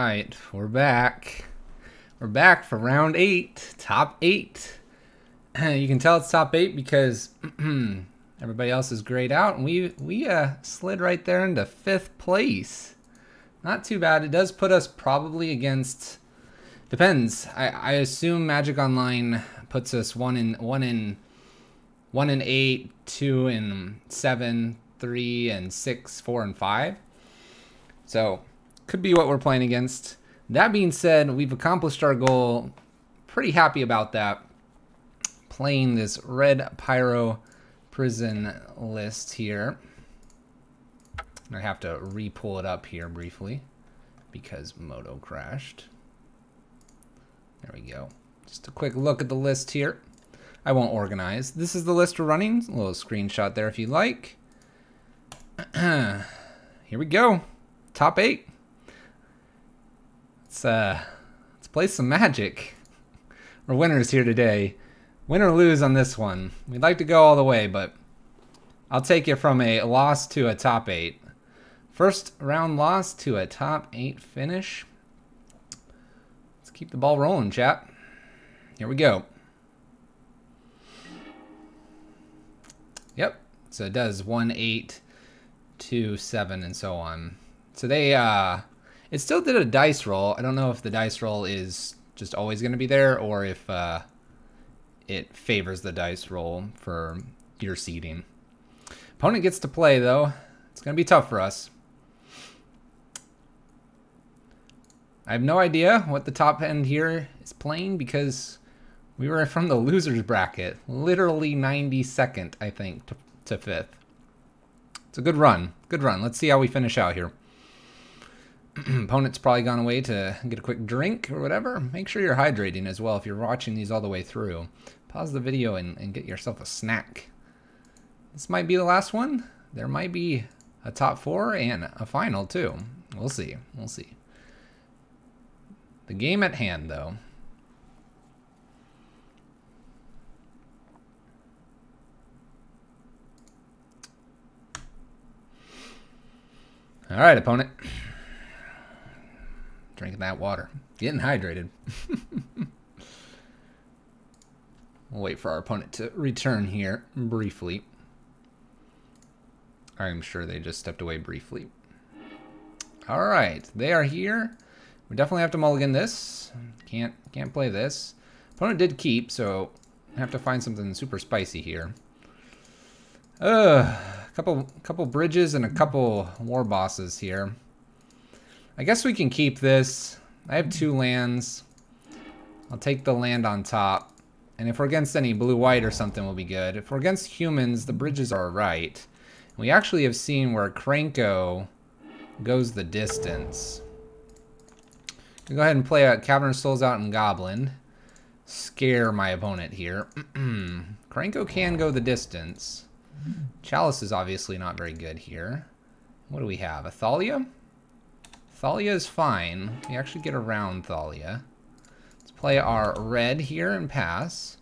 right, we're back. We're back for round 8, top 8. You can tell it's top 8 because everybody else is grayed out, and we slid right there into 5th place. Not too bad. It does put us probably against. Depends. I assume Magic Online puts us 1 in 8, 2 in 7, 3 and 6, 4 and 5. So could be what we're playing against. That being said, we've accomplished our goal. Pretty happy about that. Playing this red Pyro Prison list here. I have to re-pull it up here briefly because Moto crashed. There we go. Just a quick look at the list here. I won't organize. This is the list we're running. A little screenshot there if you like. Here we go. Top 8. Let's play some Magic. We're winners here today. Win or lose on this one. We'd like to go all the way, but I'll take it from a loss to a top 8. First round loss to a top 8 finish. Let's keep the ball rolling, chat. Here we go. Yep. So it does 1, 8, 2, 7, and so on. So they, it still did a dice roll. I don't know if the dice roll is just always going to be there or if it favors the dice roll for your seeding. Opponent gets to play, though. It's going to be tough for us. I have no idea what the top end here is playing because we were from the losers bracket. Literally 92nd, I think, to 5th. It's a good run. Good run. Let's see how we finish out here. Opponent's probably gone away to get a quick drink or whatever. Make sure you're hydrating as well if you're watching these all the way through. Pause the video and get yourself a snack. This might be the last one. There might be a top 4 and a final too. We'll see. We'll see. The game at hand, though. All right, opponent. Drinking that water. Getting hydrated. We'll wait for our opponent to return here briefly. I'm sure they just stepped away briefly. All right, they are here. We definitely have to mulligan this. Can't play this. Opponent did keep, so I have to find something super spicy here. Couple bridges and a couple war bosses here. I guess we can keep this. I have 2 lands. I'll take the land on top. And if we're against any blue-white or something, we'll be good. If we're against humans, the bridges are right. We actually have seen where Krenko goes the distance. We'll go ahead and play a Cavern of Souls out in Goblin. Scare my opponent here. Krenko can go the distance. Chalice is obviously not very good here. What do we have? A Thalia? Thalia is fine. We actually get around Thalia. Let's play our red here and pass.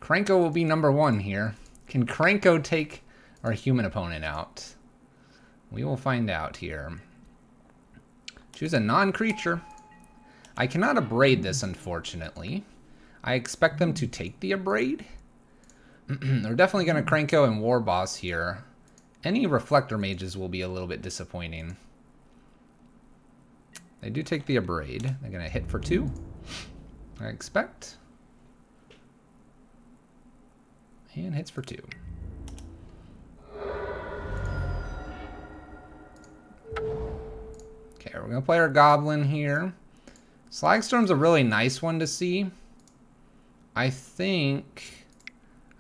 Krenko will be number 1 here. Can Krenko take our human opponent out? We will find out here. Choose a non-creature. I cannot abrade this, unfortunately. I expect them to take the abrade. They're definitely going to Krenko and Warboss here. Any Reflector Mages will be a little bit disappointing. They do take the abrade. They're going to hit for 2, I expect. And hits for 2. Okay, we're going to play our Goblin here. Slagstorm's a really nice one to see. I think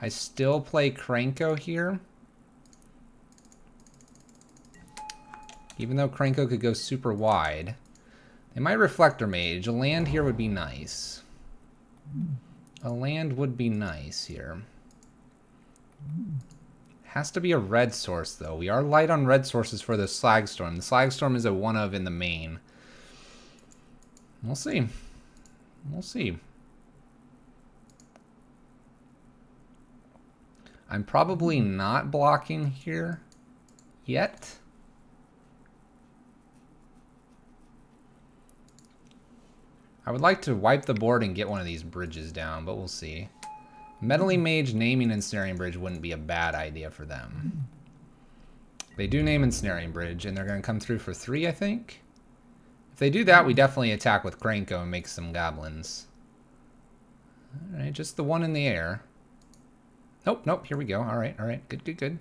I still play Krenko here. Even though Krenko could go super wide. They might Reflector Mage. A land here would be nice. A land would be nice here. Has to be a red source, though. We are light on red sources for the Slagstorm. The Slagstorm is a 1-of in the main. We'll see. We'll see. I'm probably not blocking here yet. would like to wipe the board and get one of these bridges down, but we'll see. Meddling Mage naming Ensnaring Bridge wouldn't be a bad idea for them. They do name Ensnaring Bridge, and they're going to come through for 3, I think. If they do that, we definitely attack with Krenko and make some goblins. Alright, just the one in the air. Nope, nope, here we go. Alright, alright, good, good, good.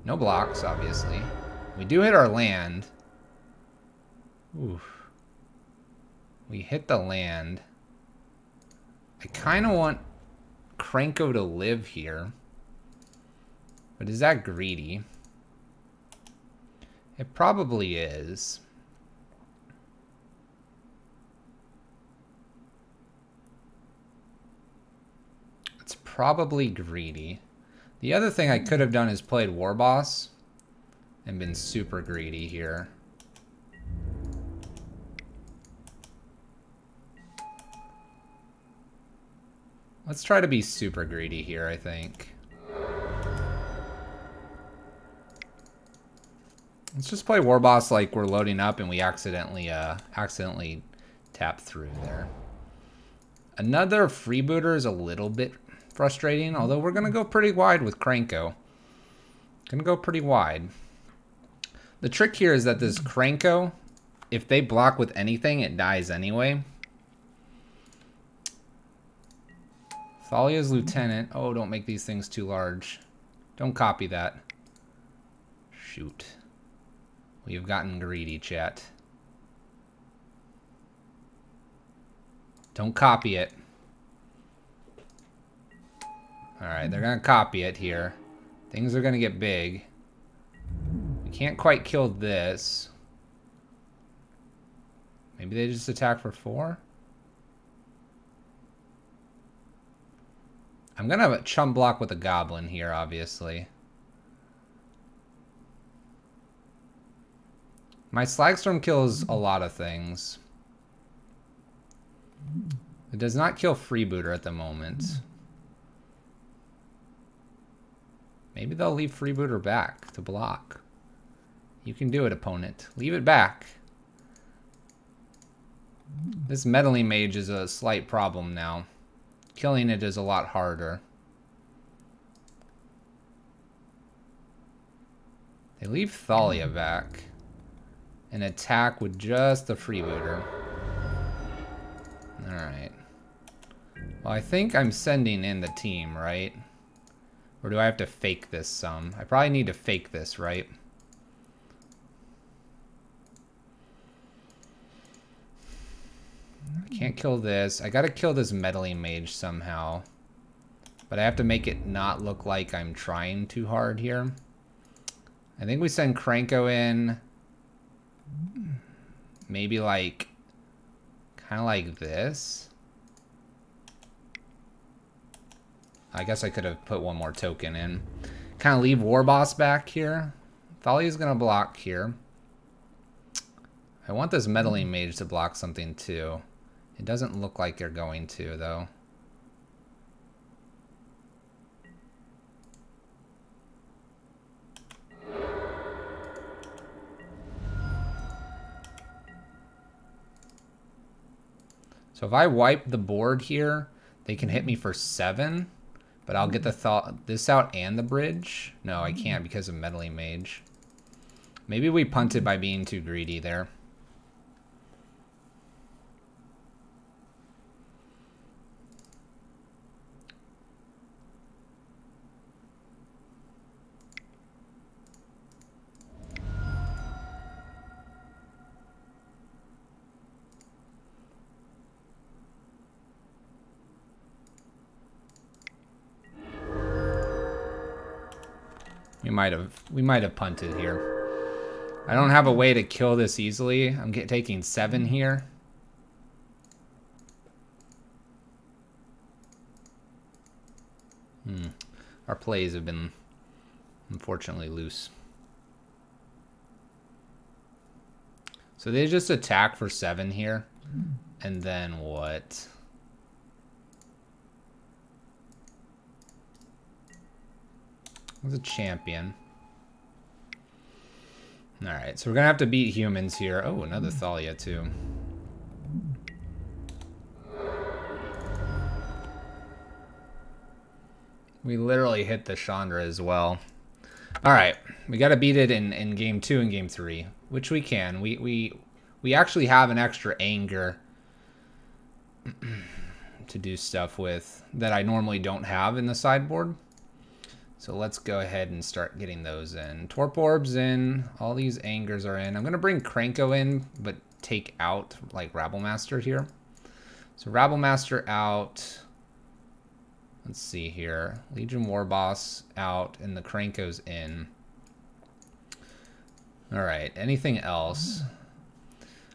No blocks, obviously. We do hit our land. Oof. We hit the land. I kind of want Krenko to live here. But is that greedy? It probably is. It's probably greedy. The other thing I could have done is played Warboss and been super greedy here. Let's try to be super greedy here, I think. Let's just play Warboss like we're loading up and we accidentally tap through there. Another freebooter is a little bit frustrating, although we're going to go pretty wide with Krenko. Gonna go pretty wide. The trick here is that this Krenko, if they block with anything, it dies anyway. Thalia's Lieutenant. Oh, don't make these things too large. Don't copy that. Shoot. We have gotten greedy, chat. Don't copy it. Alright, they're gonna copy it here. Things are gonna get big. We can't quite kill this. Maybe they just attack for 4? I'm gonna chump block with a goblin here, obviously. My Slagstorm kills a lot of things. It does not kill Freebooter at the moment. Maybe they'll leave Freebooter back to block. You can do it, opponent. Leave it back. This Meddling Mage is a slight problem now. Killing it is a lot harder. They leave Thalia back. And attack with just the Freebooter. Alright. Well, I think I'm sending in the team, right? Or do I have to fake this some? I probably need to fake this, right? I can't kill this. I gotta kill this Meddling Mage somehow. But I have to make it not look like I'm trying too hard here. I think we send Krenko in. Maybe like, kind of like this. I guess I could have put one more token in. Kind of leave Warboss back here. Thalia's gonna block here. I want this Meddling Mage to block something too. It doesn't look like they're going to, though. So if I wipe the board here, they can hit me for 7, but I'll get this out and the bridge. No, I can't because of Meddling Mage. Maybe we punted by being too greedy there. We might have punted here. I don't have a way to kill this easily. I'm taking 7 here. Our plays have been unfortunately loose. So they just attack for 7 here. And then what? What's a champion? Alright, so we're gonna have to beat humans here. Oh, another Thalia too. We literally hit the Chandra as well. All right, we got to beat it in game 2 and game 3, which we can. We actually have an extra anger to do stuff with that I normally don't have in the sideboard. So let's go ahead and start getting those in. Torp Orbs in, all these angers are in. I'm gonna bring Krenko in, but take out like Rabblemaster here. So Rabblemaster out. Let's see here. Legion Warboss out and the Krenko's in. All right, anything else?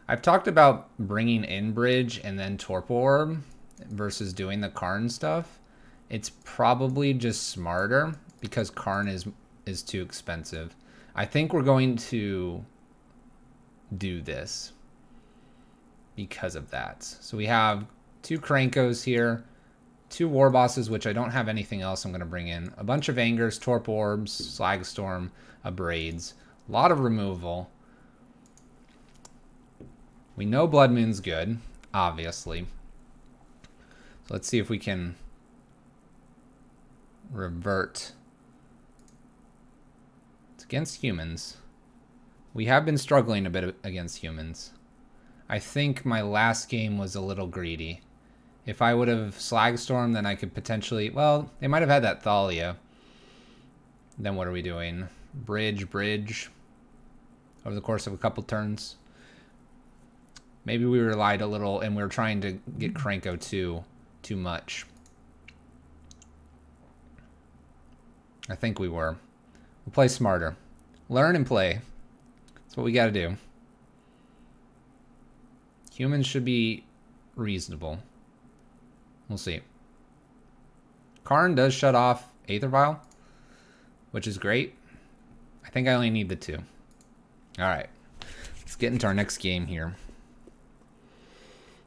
I've talked about bringing in Bridge and then Torp Orb versus doing the Karn stuff. It's probably just smarter because Karn is too expensive. I think we're going to do this because of that. So we have 2 Krenkos here, 2 Warbosses, which I don't have anything else I'm going to bring in. A bunch of Angers, Torp Orbs, Slagstorm, Abrades. A lot of removal. We know Blood Moon's good, obviously. So let's see if we can revert. It's against humans. We have been struggling a bit against humans. I think my last game was a little greedy. If I would have Slagstorm, then I could potentially... Well, they might have had that Thalia. Then what are we doing? Bridge. Over the course of a couple turns. Maybe we relied a little and we were trying to get Krenko too much. I think we were. We'll play smarter. Learn and play. That's what we got to do. Humans should be reasonable. We'll see. Karn does shut off Aether Vial, which is great. I think I only need the 2. All right. Let's get into our next game here.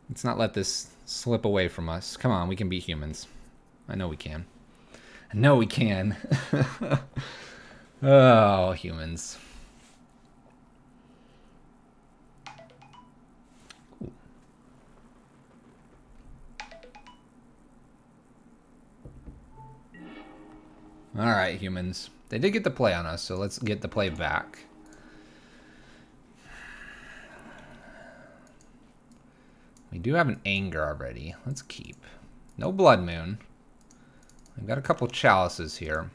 Let's not let this slip away from us. Come on, we can beat humans. I know we can. I know we can. Oh, humans. Ooh. All right, humans. They did get the play on us, so let's get the play back. We do have an Anger already. Let's keep. No Blood Moon. I've got a couple Chalices here.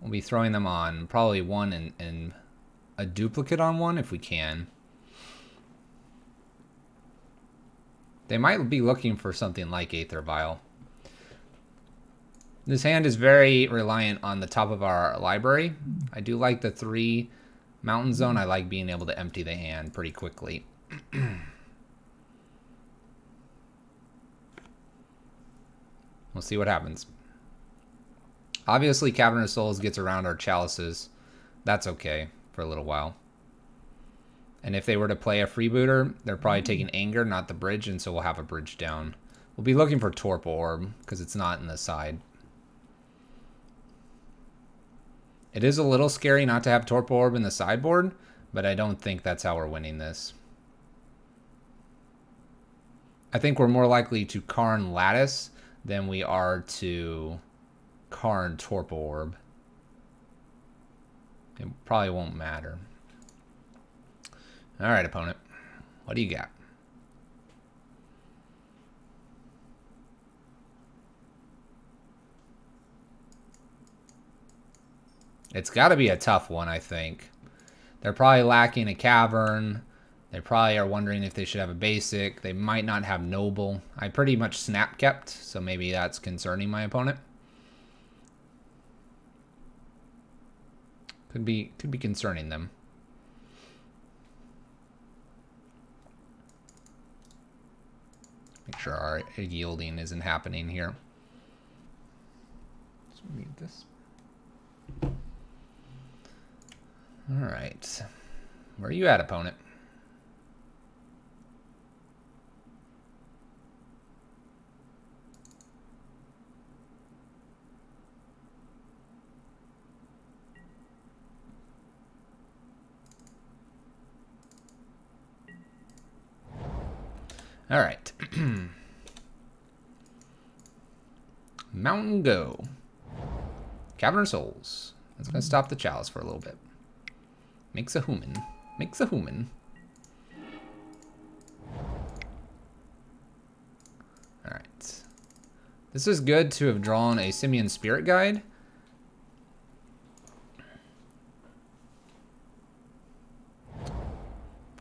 We'll be throwing them on. Probably one and a duplicate on one if we can. They might be looking for something like Aether Vial. This hand is very reliant on the top of our library. I do like the 3 Mountain Zone. I like being able to empty the hand pretty quickly. We'll see what happens. Obviously, Cavern of Souls gets around our Chalices. That's okay for a little while. And if they were to play a freebooter, they're probably taking Anger, not the Bridge, and so we'll have a Bridge down. We'll be looking for Torp Orb, because it's not in the side. It is a little scary not to have Torp Orb in the sideboard, but I don't think that's how we're winning this. I think we're more likely to Karn Lattice than we are to Karn Torp Orb. It probably won't matter. All right, opponent. What do you got? It's got to be a tough one, I think. They're probably lacking a Cavern. They probably are wondering if they should have a basic. They might not have Noble. I pretty much snap kept, so maybe that's concerning my opponent. Could be concerning them. Make sure our yielding isn't happening here. Let's read this. All right. Where are you at, opponent? All right. Mountain Go. Cavern of Souls. That's going to stop the Chalice for a little bit. Makes a human. Makes a human. Alright. This is good to have drawn a Simian Spirit Guide.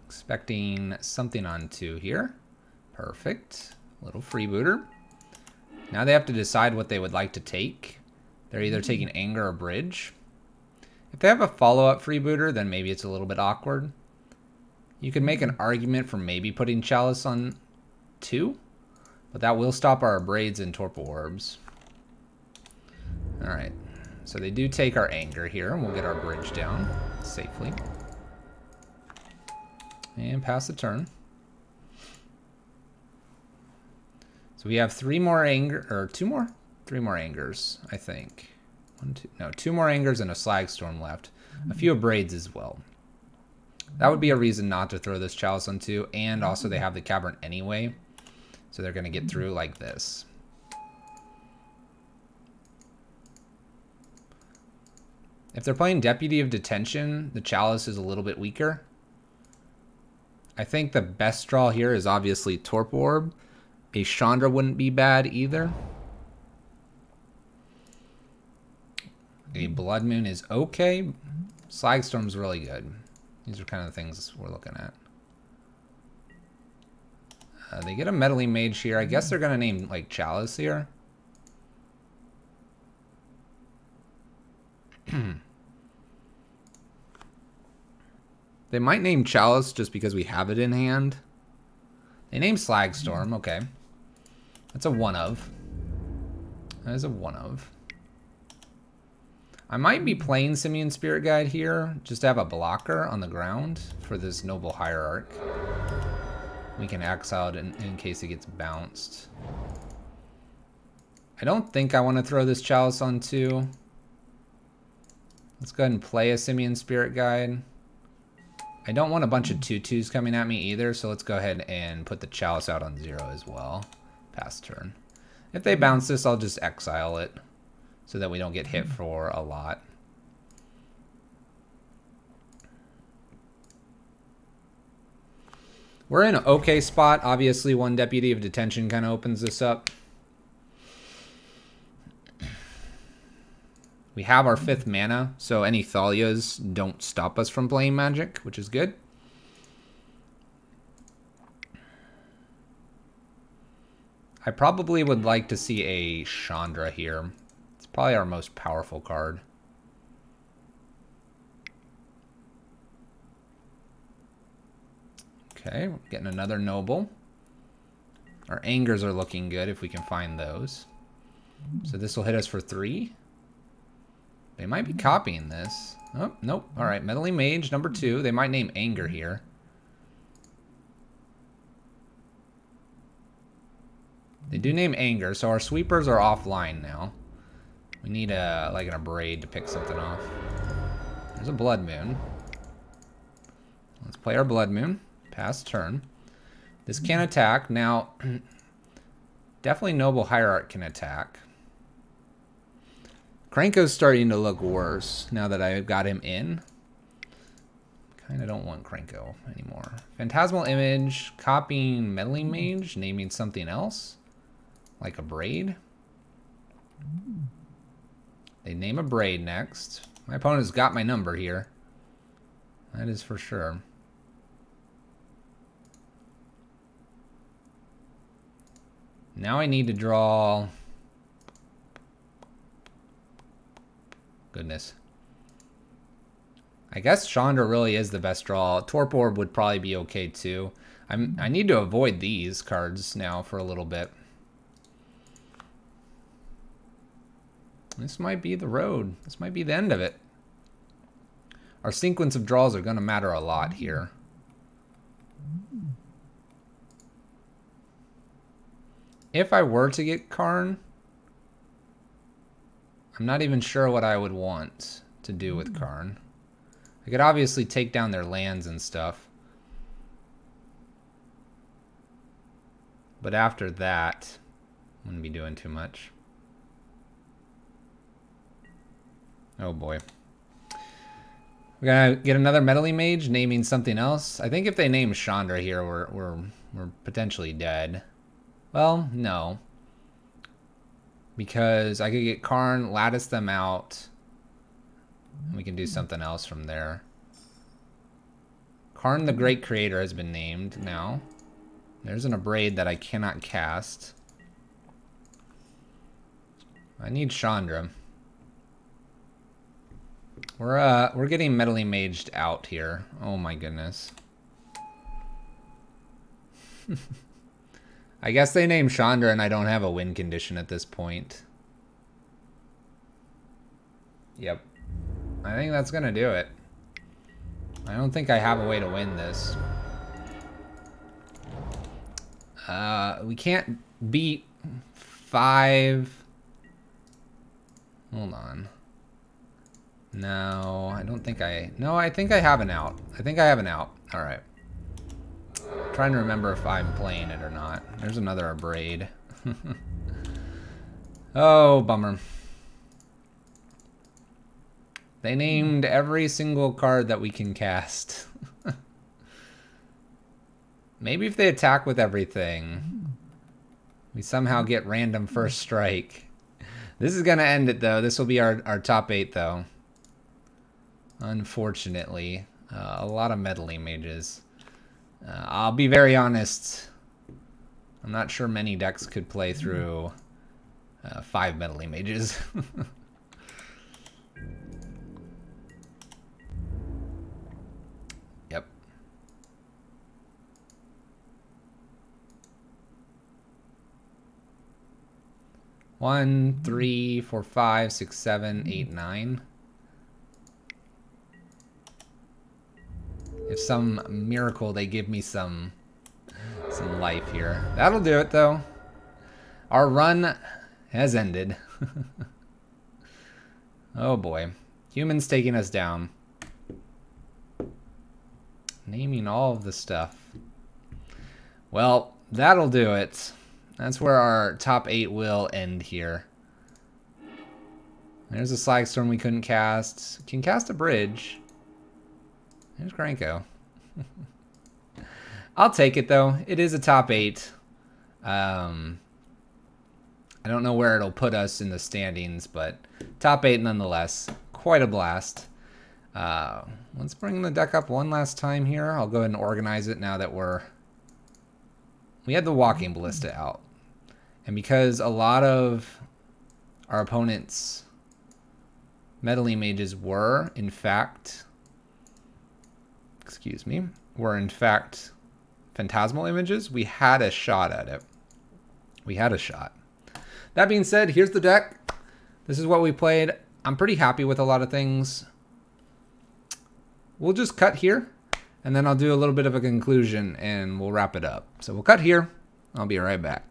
Expecting something on 2 here. Perfect. Little freebooter. Now they have to decide what they would like to take. They're either taking Anger or Bridge. If they have a follow-up freebooter, then maybe it's a little bit awkward. You could make an argument for maybe putting Chalice on 2, but that will stop our Abrades and Torpor Orbs. Alright, so they do take our Anger here, and we'll get our Bridge down safely. And pass the turn. So we have 3 more Anger, or 2 more? 3 more Angers, I think. 2 more Angers and a Slagstorm left. A few Abrades as well. That would be a reason not to throw this Chalice on 2, and also they have the Cavern anyway, so they're going to get through like this. If they're playing Deputy of Detention, the Chalice is a little bit weaker. I think the best draw here is obviously Torpor Orb. A Chandra wouldn't be bad either. A Blood Moon is okay. Slagstorm's really good. These are kind of the things we're looking at. They get a Meddling Mage here. I guess they're going to name, like, Chalice here. They might name Chalice just because we have it in hand. They name Slagstorm. Okay. That's a one of. That is a one of. I might be playing Simian Spirit Guide here, just to have a blocker on the ground for this Noble Hierarch. We can exile it in case it gets bounced. I don't think I want to throw this Chalice on 2. Let's go ahead and play a Simian Spirit Guide. I don't want a bunch of 2/2s coming at me either, so let's go ahead and put the Chalice out on 0 as well. Pass turn. If they bounce this, I'll just exile it, so that we don't get hit for a lot. We're in an okay spot. Obviously, 1 Deputy of Detention kind of opens this up. We have our 5th mana, so any Thalias don't stop us from playing Magic, which is good. I probably would like to see a Chandra here. It's probably our most powerful card. Okay, we're getting another Noble. Our Angers are looking good if we can find those. So this will hit us for 3. They might be copying this. Oh, nope. All right, Meddling Mage, number 2. They might name Anger here. They do name Anger, so our sweepers are offline now. We need like an Abrade to pick something off. There's a Blood Moon. Let's play our Blood Moon. Pass turn. This can attack. Now, definitely Noble Hierarch can attack. Krenko's starting to look worse now that I've got him in. Kind of don't want Krenko anymore. Phantasmal Image, copying Meddling Mage, naming something else. Like Abrade. They name Abrade next. My opponent's got my number here. That is for sure. Now I need to draw... Goodness. I guess Chandra really is the best draw. Torpor Orb would probably be okay too. I need to avoid these cards now for a little bit. This might be the road. This might be the end of it. Our sequence of draws are going to matter a lot here. If I were to get Karn, I'm not even sure what I would want to do with Karn. I could obviously take down their lands and stuff. But after that, I wouldn't be doing too much. Oh boy. We're gonna get another Meddling Mage naming something else. I think if they name Chandra here, we're potentially dead. Well, no. Because I could get Karn, lattice them out. And we can do something else from there. Karn the Great Creator has been named now. There's an Abrade that I cannot cast. I need Chandra. We're getting Meddling Maged out here. Oh my goodness. I guess they named Chandra and I don't have a win condition at this point. Yep. I think that's gonna do it. I don't think I have a way to win this. We can't beat 5. Hold on. No, I don't think I... No, I think I have an out. I think I have an out. Alright. Trying to remember if I'm playing it or not. There's another Abrade. Oh, bummer. They named every single card that we can cast. Maybe if they attack with everything, we somehow get random first strike. This is going to end it, though. This will be our top 8, though. Unfortunately. A lot of Meddling Mages. I'll be very honest. I'm not sure many decks could play through 5 Meddling Mages. Yep. One, 3, 4, 5, 6, 7, 8, 9. If some miracle they give me some life here. That'll do it though. Our run has ended. Oh boy. Humans taking us down. Naming all of the stuff. Well, that'll do it. That's where our top 8 will end here. There's a Slagstorm we couldn't cast. Can cast a bridge. There's Krenko. I'll take it though. It is a top 8. I don't know where it'll put us in the standings, but top 8 nonetheless. Quite a blast. Let's bring the deck up one last time here. I'll go ahead and organize it now that we had the Walking Ballista out. And because a lot of our opponents' Meddling Mages were, in fact, Phantasmal Images, we had a shot at it. We had a shot. That being said, here's the deck. This is what we played. I'm pretty happy with a lot of things. We'll just cut here, and then I'll do a little bit of a conclusion, and we'll wrap it up. So we'll cut here. I'll be right back.